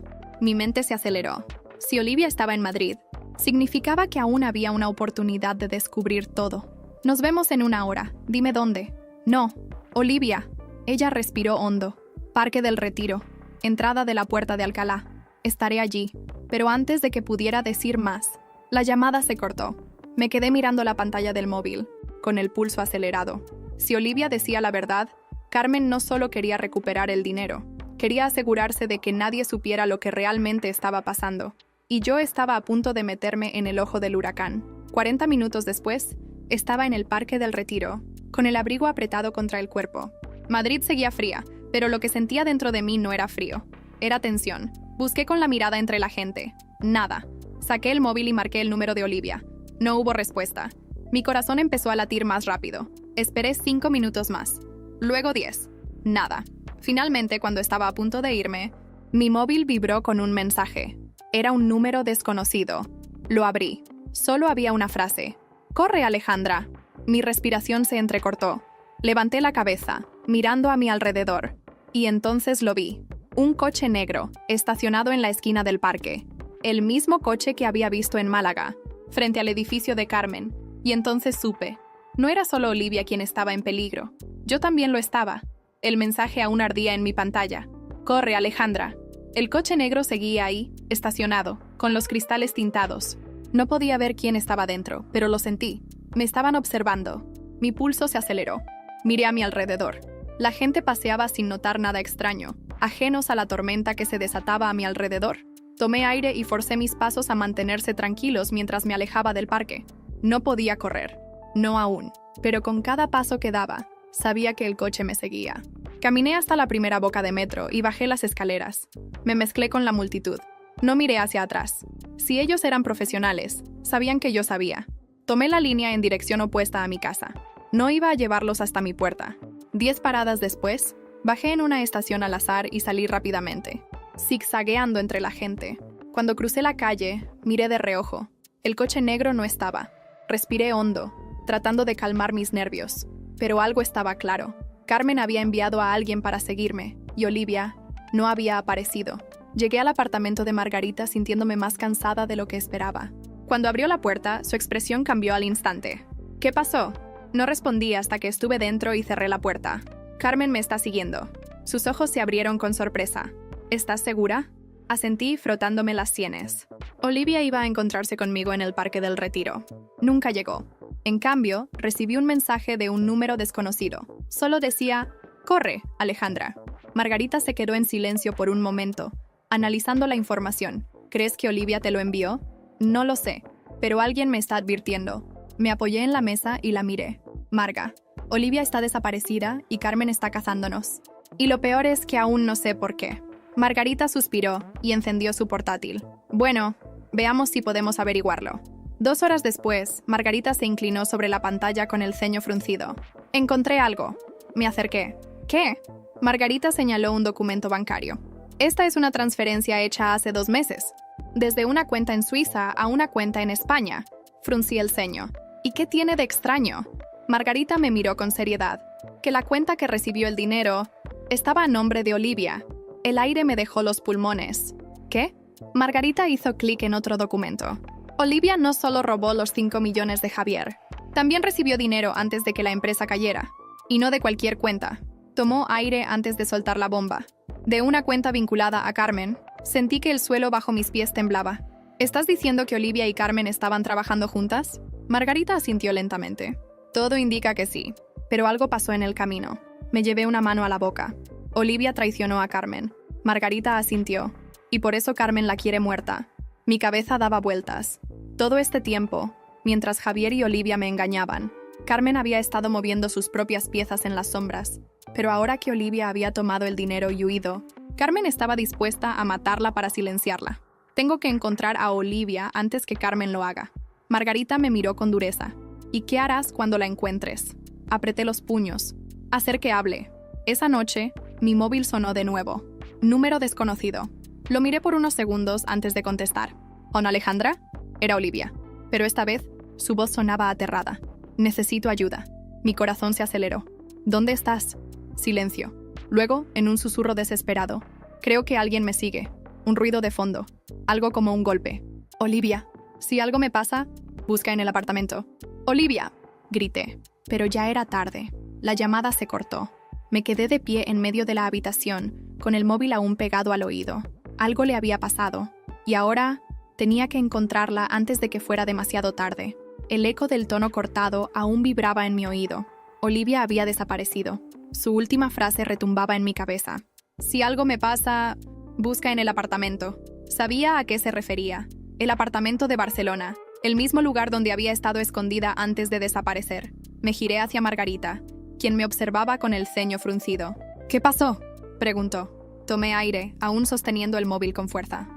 Mi mente se aceleró. Si Olivia estaba en Madrid, significaba que aún había una oportunidad de descubrir todo. Nos vemos en 1 hora. Dime dónde. No. Olivia. Ella respiró hondo. Parque del Retiro. Entrada de la Puerta de Alcalá. Estaré allí. Pero antes de que pudiera decir más, la llamada se cortó. Me quedé mirando la pantalla del móvil, con el pulso acelerado. Si Olivia decía la verdad, Carmen no solo quería recuperar el dinero, quería asegurarse de que nadie supiera lo que realmente estaba pasando. Y yo estaba a punto de meterme en el ojo del huracán. 40 minutos después, estaba en el Parque del Retiro, con el abrigo apretado contra el cuerpo. Madrid seguía fría, pero lo que sentía dentro de mí no era frío. Era tensión. Busqué con la mirada entre la gente. Nada. Saqué el móvil y marqué el número de Olivia. No hubo respuesta. Mi corazón empezó a latir más rápido. Esperé 5 minutos más. Luego 10. Nada. Finalmente, cuando estaba a punto de irme, mi móvil vibró con un mensaje. Era un número desconocido. Lo abrí. Solo había una frase. «Corre, Alejandra». Mi respiración se entrecortó. Levanté la cabeza, mirando a mi alrededor. Y entonces lo vi. Un coche negro, estacionado en la esquina del parque. El mismo coche que había visto en Málaga, frente al edificio de Carmen. Y entonces supe. No era solo Olivia quien estaba en peligro. Yo también lo estaba. El mensaje aún ardía en mi pantalla. «Corre, Alejandra». El coche negro seguía ahí, estacionado, con los cristales tintados. No podía ver quién estaba dentro, pero lo sentí. Me estaban observando. Mi pulso se aceleró. Miré a mi alrededor. La gente paseaba sin notar nada extraño, ajenos a la tormenta que se desataba a mi alrededor. Tomé aire y forcé mis pasos a mantenerse tranquilos mientras me alejaba del parque. No podía correr. No aún. Pero con cada paso que daba, sabía que el coche me seguía. Caminé hasta la primera boca de metro y bajé las escaleras. Me mezclé con la multitud. No miré hacia atrás. Si ellos eran profesionales, sabían que yo sabía. Tomé la línea en dirección opuesta a mi casa. No iba a llevarlos hasta mi puerta. 10 paradas después, bajé en una estación al azar y salí rápidamente, zigzagueando entre la gente. Cuando crucé la calle, miré de reojo. El coche negro no estaba. Respiré hondo, tratando de calmar mis nervios. Pero algo estaba claro. Carmen había enviado a alguien para seguirme, y Olivia no había aparecido. Llegué al apartamento de Margarita sintiéndome más cansada de lo que esperaba. Cuando abrió la puerta, su expresión cambió al instante. ¿Qué pasó? No respondí hasta que estuve dentro y cerré la puerta. Carmen me está siguiendo. Sus ojos se abrieron con sorpresa. ¿Estás segura? Asentí frotándome las sienes. Olivia iba a encontrarse conmigo en el Parque del Retiro. Nunca llegó. En cambio, recibí un mensaje de un número desconocido. Solo decía, «Corre, Alejandra». Margarita se quedó en silencio por un momento, analizando la información. ¿Crees que Olivia te lo envió? No lo sé, pero alguien me está advirtiendo. Me apoyé en la mesa y la miré. Marga, Olivia está desaparecida y Carmen está cazándonos. Y lo peor es que aún no sé por qué. Margarita suspiró y encendió su portátil. Bueno, veamos si podemos averiguarlo. 2 horas después, Margarita se inclinó sobre la pantalla con el ceño fruncido. Encontré algo. Me acerqué. ¿Qué? Margarita señaló un documento bancario. Esta es una transferencia hecha hace 2 meses. Desde una cuenta en Suiza a una cuenta en España. Fruncí el ceño. ¿Y qué tiene de extraño? Margarita me miró con seriedad. Que la cuenta que recibió el dinero estaba a nombre de Olivia. El aire me dejó los pulmones. ¿Qué? Margarita hizo clic en otro documento. Olivia no solo robó los 5 millones de Javier, también recibió dinero antes de que la empresa cayera. Y no de cualquier cuenta. Tomó aire antes de soltar la bomba. De una cuenta vinculada a Carmen, sentí que el suelo bajo mis pies temblaba. ¿Estás diciendo que Olivia y Carmen estaban trabajando juntas? Margarita asintió lentamente. Todo indica que sí, pero algo pasó en el camino. Me llevé una mano a la boca. Olivia traicionó a Carmen. Margarita asintió. Y por eso Carmen la quiere muerta. Mi cabeza daba vueltas. Todo este tiempo, mientras Javier y Olivia me engañaban, Carmen había estado moviendo sus propias piezas en las sombras. Pero ahora que Olivia había tomado el dinero y huido, Carmen estaba dispuesta a matarla para silenciarla. Tengo que encontrar a Olivia antes que Carmen lo haga. Margarita me miró con dureza. ¿Y qué harás cuando la encuentres? Apreté los puños. Hacer que hable. Esa noche, mi móvil sonó de nuevo. Número desconocido. Lo miré por unos segundos antes de contestar. ¿On Alejandra? Era Olivia. Pero esta vez, su voz sonaba aterrada. Necesito ayuda. Mi corazón se aceleró. ¿Dónde estás? Silencio. Luego, en un susurro desesperado. Creo que alguien me sigue. Un ruido de fondo. Algo como un golpe. Olivia. Si algo me pasa, busca en el apartamento. Olivia. Grité. Pero ya era tarde. La llamada se cortó. Me quedé de pie en medio de la habitación, con el móvil aún pegado al oído. Algo le había pasado, y ahora tenía que encontrarla antes de que fuera demasiado tarde. El eco del tono cortado aún vibraba en mi oído. Olivia había desaparecido. Su última frase retumbaba en mi cabeza. Si algo me pasa, busca en el apartamento. Sabía a qué se refería. El apartamento de Barcelona, el mismo lugar donde había estado escondida antes de desaparecer. Me giré hacia Margarita, quien me observaba con el ceño fruncido. ¿Qué pasó?, preguntó. Tomé aire, aún sosteniendo el móvil con fuerza.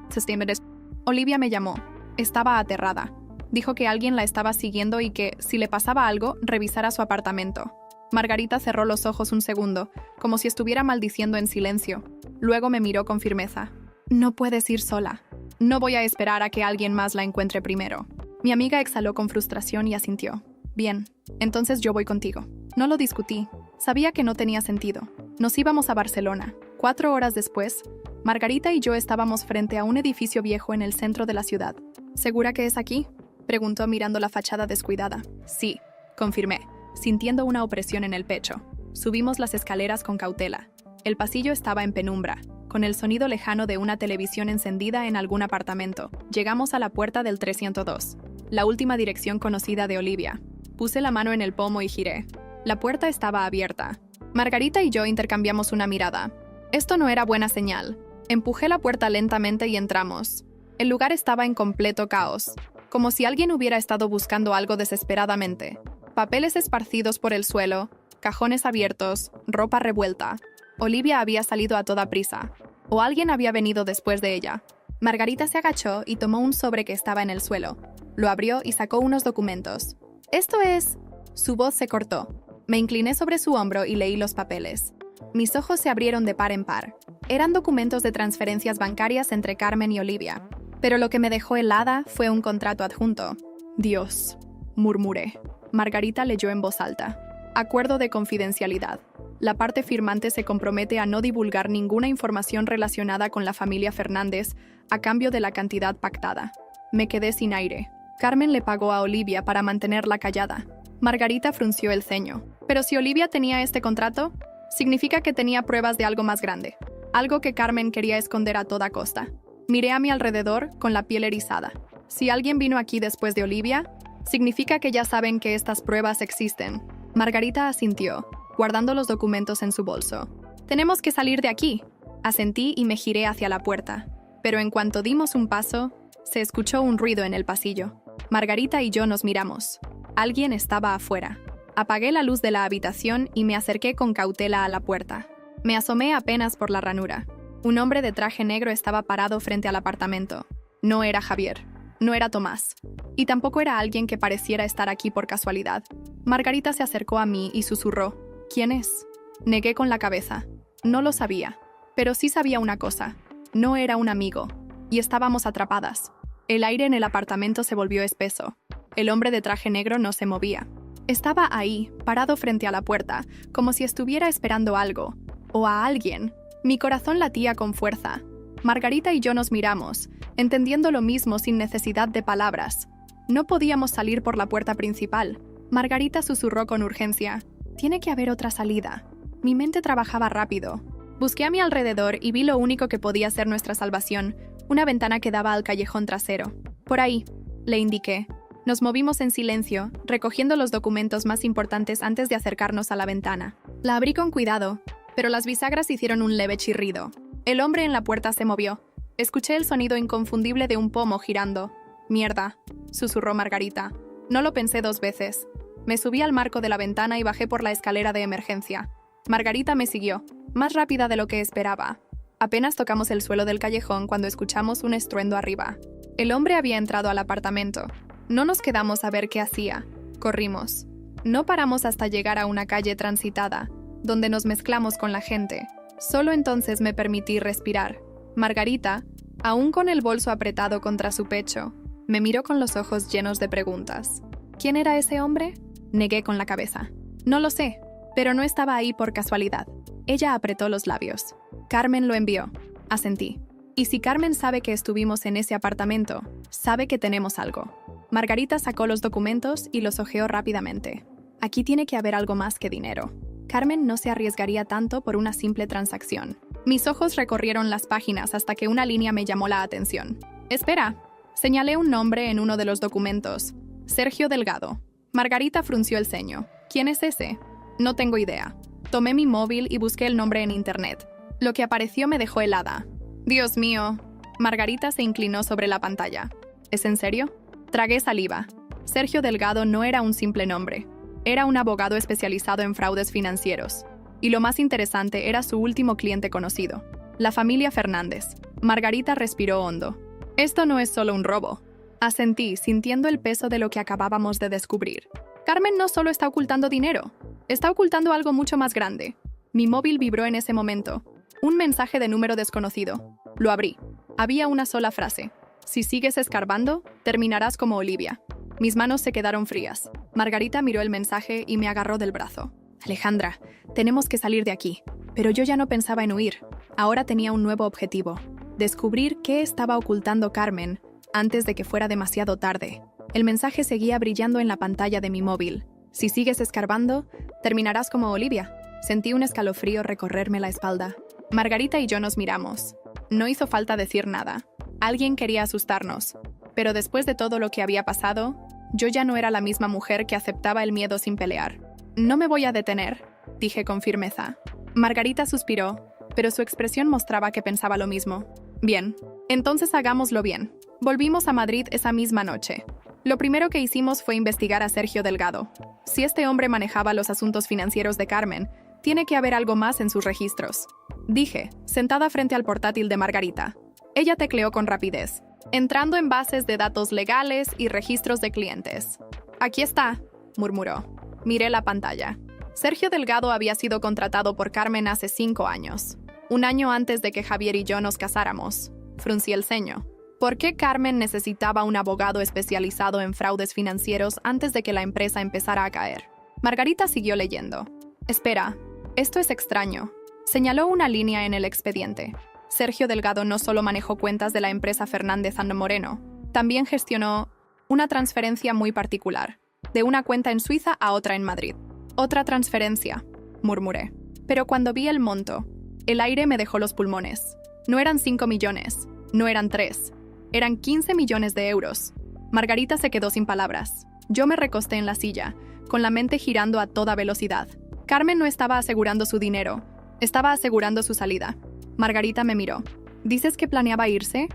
Olivia me llamó. Estaba aterrada. Dijo que alguien la estaba siguiendo y que, si le pasaba algo, revisara su apartamento. Margarita cerró los ojos un segundo, como si estuviera maldiciendo en silencio. Luego me miró con firmeza. No puedes ir sola. No voy a esperar a que alguien más la encuentre primero. Mi amiga exhaló con frustración y asintió. Bien, entonces yo voy contigo. No lo discutí. Sabía que no tenía sentido. Nos íbamos a Barcelona. 4 horas después, Margarita y yo estábamos frente a un edificio viejo en el centro de la ciudad. ¿Segura que es aquí?, preguntó mirando la fachada descuidada. Sí, confirmé, sintiendo una opresión en el pecho. Subimos las escaleras con cautela. El pasillo estaba en penumbra, con el sonido lejano de una televisión encendida en algún apartamento. Llegamos a la puerta del 302, la última dirección conocida de Olivia. Puse la mano en el pomo y giré. La puerta estaba abierta. Margarita y yo intercambiamos una mirada. Esto no era buena señal. Empujé la puerta lentamente y entramos. El lugar estaba en completo caos, como si alguien hubiera estado buscando algo desesperadamente. Papeles esparcidos por el suelo, cajones abiertos, ropa revuelta. Olivia había salido a toda prisa, o alguien había venido después de ella. Margarita se agachó y tomó un sobre que estaba en el suelo. Lo abrió y sacó unos documentos. «¿Esto es...?» Su voz se cortó. Me incliné sobre su hombro y leí los papeles. Mis ojos se abrieron de par en par. Eran documentos de transferencias bancarias entre Carmen y Olivia. Pero lo que me dejó helada fue un contrato adjunto. Dios, murmuré. Margarita leyó en voz alta. Acuerdo de confidencialidad. La parte firmante se compromete a no divulgar ninguna información relacionada con la familia Fernández a cambio de la cantidad pactada. Me quedé sin aire. Carmen le pagó a Olivia para mantenerla callada. Margarita frunció el ceño. Pero si Olivia tenía este contrato, significa que tenía pruebas de algo más grande. Algo que Carmen quería esconder a toda costa. Miré a mi alrededor con la piel erizada. Si alguien vino aquí después de Olivia, significa que ya saben que estas pruebas existen. Margarita asintió, guardando los documentos en su bolso. «Tenemos que salir de aquí», asentí y me giré hacia la puerta. Pero en cuanto dimos un paso, se escuchó un ruido en el pasillo. Margarita y yo nos miramos. Alguien estaba afuera. Apagué la luz de la habitación y me acerqué con cautela a la puerta. Me asomé apenas por la ranura. Un hombre de traje negro estaba parado frente al apartamento. No era Javier. No era Tomás. Y tampoco era alguien que pareciera estar aquí por casualidad. Margarita se acercó a mí y susurró. «¿Quién es?». Negué con la cabeza. No lo sabía. Pero sí sabía una cosa. No era un amigo. Y estábamos atrapadas. El aire en el apartamento se volvió espeso. El hombre de traje negro no se movía. Estaba ahí, parado frente a la puerta, como si estuviera esperando algo. O a alguien. Mi corazón latía con fuerza. Margarita y yo nos miramos, entendiendo lo mismo sin necesidad de palabras. No podíamos salir por la puerta principal. Margarita susurró con urgencia. «Tiene que haber otra salida». Mi mente trabajaba rápido. Busqué a mi alrededor y vi lo único que podía ser nuestra salvación, una ventana que daba al callejón trasero. «Por ahí», le indiqué. Nos movimos en silencio, recogiendo los documentos más importantes antes de acercarnos a la ventana. La abrí con cuidado, pero las bisagras hicieron un leve chirrido. El hombre en la puerta se movió. Escuché el sonido inconfundible de un pomo girando. «Mierda», susurró Margarita. No lo pensé 2 veces. Me subí al marco de la ventana y bajé por la escalera de emergencia. Margarita me siguió, más rápida de lo que esperaba. Apenas tocamos el suelo del callejón cuando escuchamos un estruendo arriba. El hombre había entrado al apartamento. No nos quedamos a ver qué hacía. Corrimos. No paramos hasta llegar a una calle transitada, donde nos mezclamos con la gente. Solo entonces me permití respirar. Margarita, aún con el bolso apretado contra su pecho, me miró con los ojos llenos de preguntas. ¿Quién era ese hombre? Negué con la cabeza. No lo sé, pero no estaba ahí por casualidad. Ella apretó los labios. Carmen lo envió. Asentí. Y si Carmen sabe que estuvimos en ese apartamento, sabe que tenemos algo. Margarita sacó los documentos y los hojeó rápidamente. Aquí tiene que haber algo más que dinero. Carmen no se arriesgaría tanto por una simple transacción. Mis ojos recorrieron las páginas hasta que una línea me llamó la atención. «Espera», señalé un nombre en uno de los documentos. Sergio Delgado. Margarita frunció el ceño. ¿Quién es ese? No tengo idea. Tomé mi móvil y busqué el nombre en internet. Lo que apareció me dejó helada. Dios mío. Margarita se inclinó sobre la pantalla. ¿Es en serio? Tragué saliva. Sergio Delgado no era un simple nombre. Era un abogado especializado en fraudes financieros. Y lo más interesante era su último cliente conocido, la familia Fernández. Margarita respiró hondo. Esto no es solo un robo. Asentí, sintiendo el peso de lo que acabábamos de descubrir. Carmen no solo está ocultando dinero, está ocultando algo mucho más grande. Mi móvil vibró en ese momento. Un mensaje de número desconocido. Lo abrí. Había una sola frase. Si sigues escarbando, terminarás como Olivia. Mis manos se quedaron frías. Margarita miró el mensaje y me agarró del brazo. Alejandra, tenemos que salir de aquí. Pero yo ya no pensaba en huir. Ahora tenía un nuevo objetivo. Descubrir qué estaba ocultando Carmen antes de que fuera demasiado tarde. El mensaje seguía brillando en la pantalla de mi móvil. Si sigues escarbando, terminarás como Olivia. Sentí un escalofrío recorrerme la espalda. Margarita y yo nos miramos. No hizo falta decir nada. Alguien quería asustarnos. Pero después de todo lo que había pasado, yo ya no era la misma mujer que aceptaba el miedo sin pelear. «No me voy a detener», dije con firmeza. Margarita suspiró, pero su expresión mostraba que pensaba lo mismo. «Bien, entonces hagámoslo bien». Volvimos a Madrid esa misma noche. Lo primero que hicimos fue investigar a Sergio Delgado. Si este hombre manejaba los asuntos financieros de Carmen, tiene que haber algo más en sus registros. Dije, sentada frente al portátil de Margarita. Ella tecleó con rapidez, entrando en bases de datos legales y registros de clientes. «Aquí está», murmuró. Miré la pantalla. Sergio Delgado había sido contratado por Carmen hace 5 años. 1 año antes de que Javier y yo nos casáramos. Fruncí el ceño. ¿Por qué Carmen necesitaba un abogado especializado en fraudes financieros antes de que la empresa empezara a caer? Margarita siguió leyendo. Espera, esto es extraño. Señaló una línea en el expediente. Sergio Delgado no solo manejó cuentas de la empresa Fernández and Moreno, también gestionó una transferencia muy particular, de una cuenta en Suiza a otra en Madrid. Otra transferencia, murmuré. Pero cuando vi el monto, el aire me dejó los pulmones. No eran 5 millones, no eran 3, eran 15 millones de euros. Margarita se quedó sin palabras. Yo me recosté en la silla, con la mente girando a toda velocidad. Carmen no estaba asegurando su dinero, estaba asegurando su salida. Margarita me miró. ¿Dices que planeaba irse?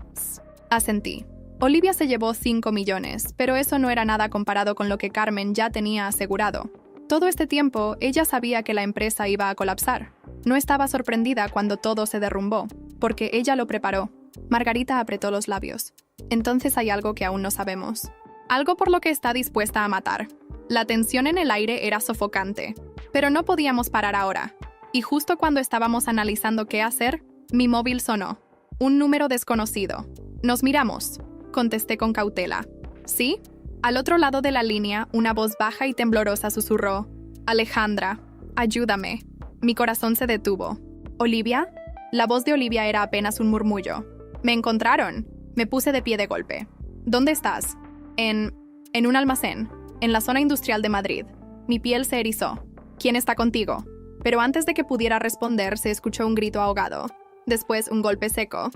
Asentí. Olivia se llevó 5 millones, pero eso no era nada comparado con lo que Carmen ya tenía asegurado. Todo este tiempo, ella sabía que la empresa iba a colapsar. No estaba sorprendida cuando todo se derrumbó, porque ella lo preparó. Margarita apretó los labios. Entonces hay algo que aún no sabemos. Algo por lo que está dispuesta a matar. La tensión en el aire era sofocante. Pero no podíamos parar ahora. Y justo cuando estábamos analizando qué hacer, mi móvil sonó. Un número desconocido. Nos miramos. Contesté con cautela. ¿Sí? Al otro lado de la línea, una voz baja y temblorosa susurró. Alejandra, ayúdame. Mi corazón se detuvo. ¿Olivia? La voz de Olivia era apenas un murmullo. ¿Me encontraron? Me puse de pie de golpe. ¿Dónde estás? En un almacén, en la zona industrial de Madrid. Mi piel se erizó. ¿Quién está contigo? Pero antes de que pudiera responder, se escuchó un grito ahogado. Después, un golpe seco.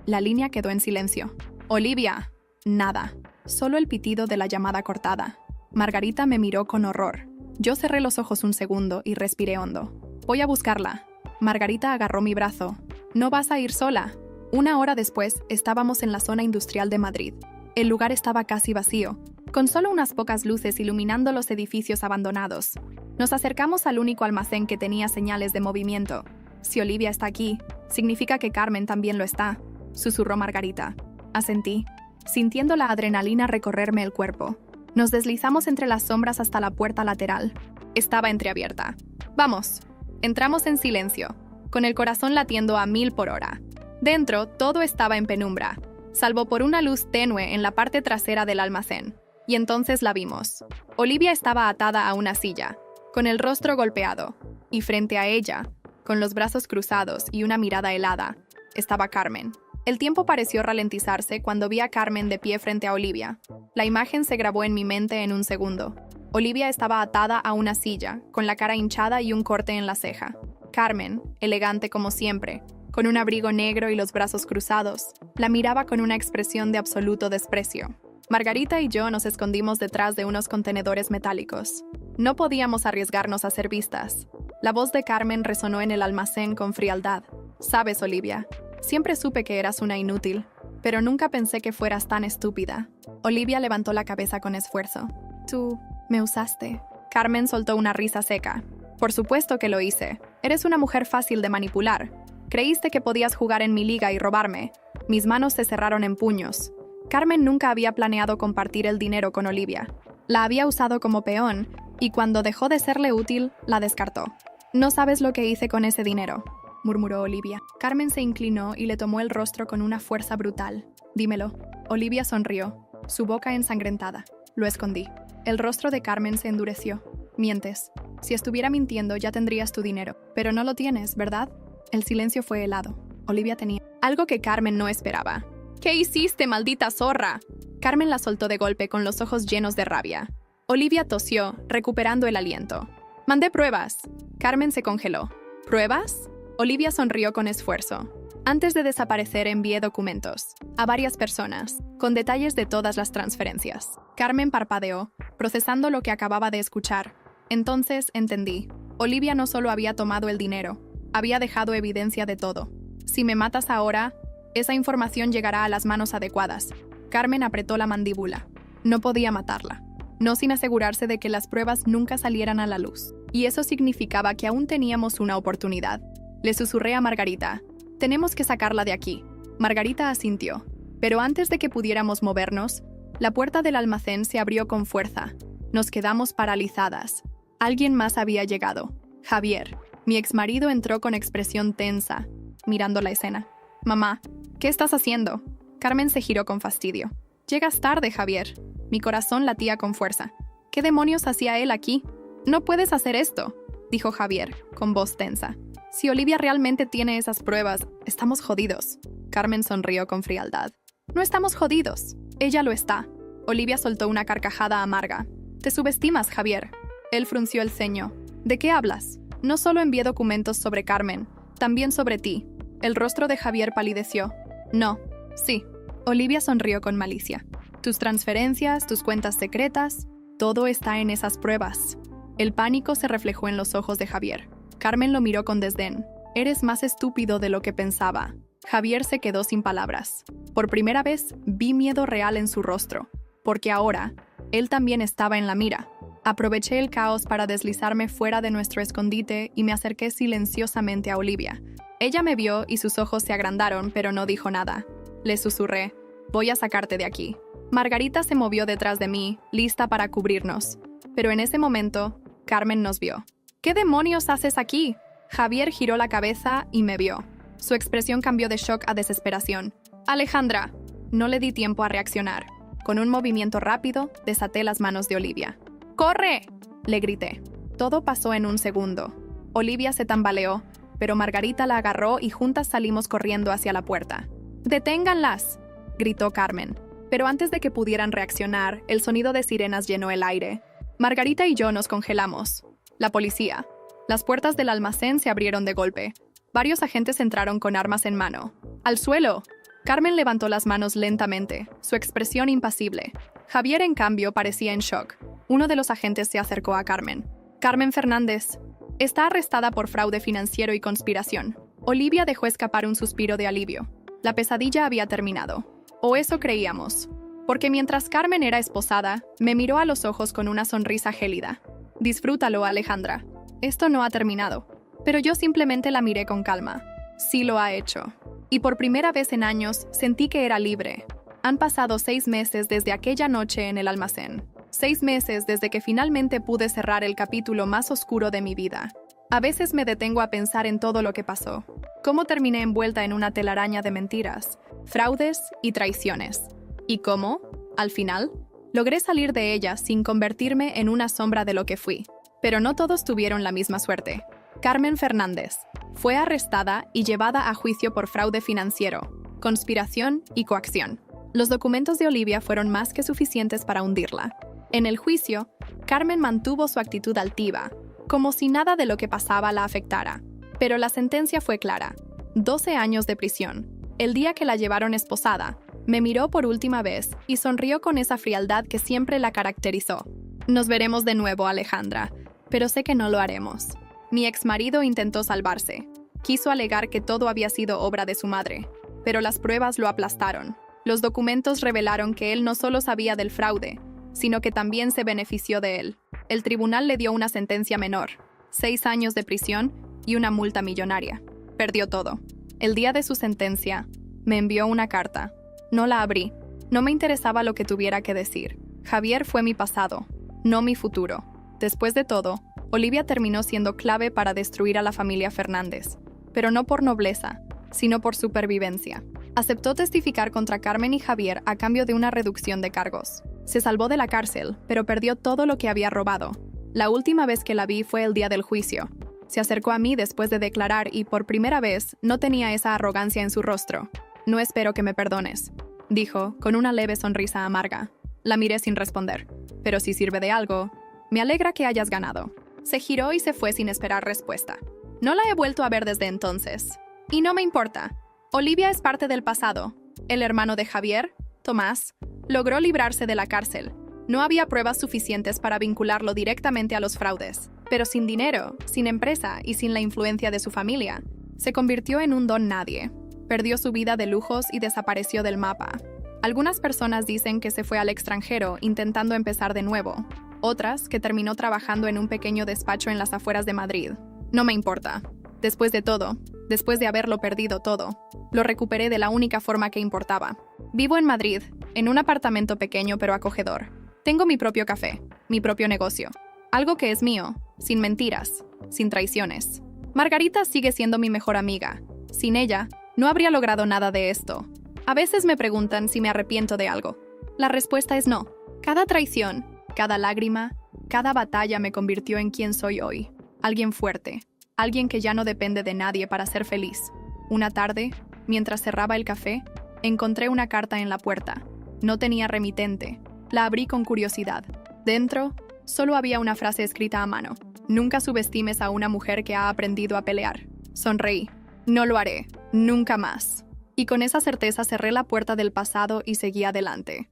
La línea quedó en silencio. Olivia. Nada. Solo el pitido de la llamada cortada. Margarita me miró con horror. Yo cerré los ojos un segundo y respiré hondo. Voy a buscarla. Margarita agarró mi brazo. No vas a ir sola. 1 hora después, estábamos en la zona industrial de Madrid. El lugar estaba casi vacío, con solo unas pocas luces iluminando los edificios abandonados. Nos acercamos al único almacén que tenía señales de movimiento. Si Olivia está aquí, significa que Carmen también lo está, susurró Margarita. Asentí, sintiendo la adrenalina recorrerme el cuerpo. Nos deslizamos entre las sombras hasta la puerta lateral. Estaba entreabierta. Vamos. Entramos en silencio, con el corazón latiendo a 1000 por hora. Dentro, todo estaba en penumbra, salvo por una luz tenue en la parte trasera del almacén. Y entonces la vimos. Olivia estaba atada a una silla, con el rostro golpeado, y frente a ella, con los brazos cruzados y una mirada helada, estaba Carmen. El tiempo pareció ralentizarse cuando vi a Carmen de pie frente a Olivia. La imagen se grabó en mi mente en un segundo. Olivia estaba atada a una silla, con la cara hinchada y un corte en la ceja. Carmen, elegante como siempre, con un abrigo negro y los brazos cruzados, la miraba con una expresión de absoluto desprecio. Margarita y yo nos escondimos detrás de unos contenedores metálicos. No podíamos arriesgarnos a ser vistas. La voz de Carmen resonó en el almacén con frialdad. Sabes, Olivia, siempre supe que eras una inútil, pero nunca pensé que fueras tan estúpida. Olivia levantó la cabeza con esfuerzo. Tú me usaste. Carmen soltó una risa seca. Por supuesto que lo hice. Eres una mujer fácil de manipular. Creíste que podías jugar en mi liga y robarme. Mis manos se cerraron en puños. Carmen nunca había planeado compartir el dinero con Olivia. La había usado como peón, y cuando dejó de serle útil, la descartó. No sabes lo que hice con ese dinero, murmuró Olivia. Carmen se inclinó y le tomó el rostro con una fuerza brutal. Dímelo. Olivia sonrió, su boca ensangrentada. Lo escondí. El rostro de Carmen se endureció. Mientes. Si estuviera mintiendo, ya tendrías tu dinero. Pero no lo tienes, ¿verdad? El silencio fue helado. Olivia tenía algo que Carmen no esperaba. ¿Qué hiciste, maldita zorra? Carmen la soltó de golpe con los ojos llenos de rabia. Olivia tosió, recuperando el aliento. Mandé pruebas. Carmen se congeló. ¿Pruebas? Olivia sonrió con esfuerzo. Antes de desaparecer envié documentos a varias personas, con detalles de todas las transferencias. Carmen parpadeó, procesando lo que acababa de escuchar. Entonces entendí. Olivia no solo había tomado el dinero, había dejado evidencia de todo. Si me matas ahora, esa información llegará a las manos adecuadas. Carmen apretó la mandíbula. No podía matarla. No sin asegurarse de que las pruebas nunca salieran a la luz. Y eso significaba que aún teníamos una oportunidad. Le susurré a Margarita. Tenemos que sacarla de aquí. Margarita asintió. Pero antes de que pudiéramos movernos, la puerta del almacén se abrió con fuerza. Nos quedamos paralizadas. Alguien más había llegado. Javier. Mi exmarido entró con expresión tensa, mirando la escena. Mamá, ¿qué estás haciendo? Carmen se giró con fastidio. «Llegas tarde, Javier». Mi corazón latía con fuerza. ¿Qué demonios hacía él aquí? «No puedes hacer esto», dijo Javier, con voz tensa. «Si Olivia realmente tiene esas pruebas, estamos jodidos». Carmen sonrió con frialdad. «No estamos jodidos. Ella lo está». Olivia soltó una carcajada amarga. «Te subestimas, Javier». Él frunció el ceño. «¿De qué hablas? No solo envié documentos sobre Carmen, también sobre ti». El rostro de Javier palideció. «No. Sí». Olivia sonrió con malicia. «Tus transferencias, tus cuentas secretas, todo está en esas pruebas». El pánico se reflejó en los ojos de Javier. Carmen lo miró con desdén. «Eres más estúpido de lo que pensaba». Javier se quedó sin palabras. Por primera vez vi miedo real en su rostro, porque ahora él también estaba en la mira. Aproveché el caos para deslizarme fuera de nuestro escondite y me acerqué silenciosamente a Olivia. Ella me vio y sus ojos se agrandaron, pero no dijo nada. Le susurré: «Voy a sacarte de aquí». Margarita se movió detrás de mí, lista para cubrirnos. Pero en ese momento, Carmen nos vio. «¿Qué demonios haces aquí?» Javier giró la cabeza y me vio. Su expresión cambió de shock a desesperación. «Alejandra». No le di tiempo a reaccionar. Con un movimiento rápido, desaté las manos de Olivia. «¡Corre!», le grité. Todo pasó en un segundo. Olivia se tambaleó, pero Margarita la agarró y juntas salimos corriendo hacia la puerta. «¡Deténganlas!», gritó Carmen. Pero antes de que pudieran reaccionar, el sonido de sirenas llenó el aire. Margarita y yo nos congelamos. La policía. Las puertas del almacén se abrieron de golpe. Varios agentes entraron con armas en mano. «¡Al suelo!». Carmen levantó las manos lentamente, su expresión impasible. Javier, en cambio, parecía en shock. Uno de los agentes se acercó a Carmen. «Carmen Fernández está arrestada por fraude financiero y conspiración». Olivia dejó escapar un suspiro de alivio. La pesadilla había terminado. O eso creíamos. Porque mientras Carmen era esposada, me miró a los ojos con una sonrisa gélida. «Disfrútalo, Alejandra. Esto no ha terminado». Pero yo simplemente la miré con calma. Sí lo ha hecho. Y por primera vez en años sentí que era libre. Han pasado 6 meses desde aquella noche en el almacén. 6 meses desde que finalmente pude cerrar el capítulo más oscuro de mi vida. A veces me detengo a pensar en todo lo que pasó. Cómo terminé envuelta en una telaraña de mentiras, fraudes y traiciones. Y cómo, al final, logré salir de ella sin convertirme en una sombra de lo que fui. Pero no todos tuvieron la misma suerte. Carmen Fernández fue arrestada y llevada a juicio por fraude financiero, conspiración y coacción. Los documentos de Olivia fueron más que suficientes para hundirla. En el juicio, Carmen mantuvo su actitud altiva, como si nada de lo que pasaba la afectara. Pero la sentencia fue clara: 12 años de prisión. El día que la llevaron esposada, me miró por última vez y sonrió con esa frialdad que siempre la caracterizó. «Nos veremos de nuevo, Alejandra, pero sé que no lo haremos». Mi exmarido intentó salvarse. Quiso alegar que todo había sido obra de su madre, pero las pruebas lo aplastaron. Los documentos revelaron que él no solo sabía del fraude, sino que también se benefició de él. El tribunal le dio una sentencia menor, 6 años de prisión y una multa millonaria. Perdió todo. El día de su sentencia, me envió una carta. No la abrí. No me interesaba lo que tuviera que decir. Javier fue mi pasado, no mi futuro. Después de todo, Olivia terminó siendo clave para destruir a la familia Fernández, pero no por nobleza, sino por supervivencia. Aceptó testificar contra Carmen y Javier a cambio de una reducción de cargos. Se salvó de la cárcel, pero perdió todo lo que había robado. La última vez que la vi fue el día del juicio. Se acercó a mí después de declarar y por primera vez no tenía esa arrogancia en su rostro. «No espero que me perdones», dijo, con una leve sonrisa amarga. La miré sin responder. «Pero si sirve de algo, me alegra que hayas ganado». Se giró y se fue sin esperar respuesta. No la he vuelto a ver desde entonces. Y no me importa. Olivia es parte del pasado. El hermano de Javier, Tomás, logró librarse de la cárcel. No había pruebas suficientes para vincularlo directamente a los fraudes. Pero sin dinero, sin empresa y sin la influencia de su familia, se convirtió en un don nadie. Perdió su vida de lujos y desapareció del mapa. Algunas personas dicen que se fue al extranjero intentando empezar de nuevo. Otras que terminó trabajando en un pequeño despacho en las afueras de Madrid. No me importa. Después de todo, después de haberlo perdido todo, lo recuperé de la única forma que importaba. Vivo en Madrid, en un apartamento pequeño pero acogedor. Tengo mi propio café, mi propio negocio. Algo que es mío, sin mentiras, sin traiciones. Margarita sigue siendo mi mejor amiga. Sin ella, no habría logrado nada de esto. A veces me preguntan si me arrepiento de algo. La respuesta es no. Cada traición, cada lágrima, cada batalla me convirtió en quien soy hoy. Alguien fuerte, alguien que ya no depende de nadie para ser feliz. Una tarde, mientras cerraba el café, encontré una carta en la puerta. No tenía remitente. La abrí con curiosidad. Dentro, solo había una frase escrita a mano. Nunca subestimes a una mujer que ha aprendido a pelear. Sonreí. No lo haré. Nunca más. Y con esa certeza cerré la puerta del pasado y seguí adelante.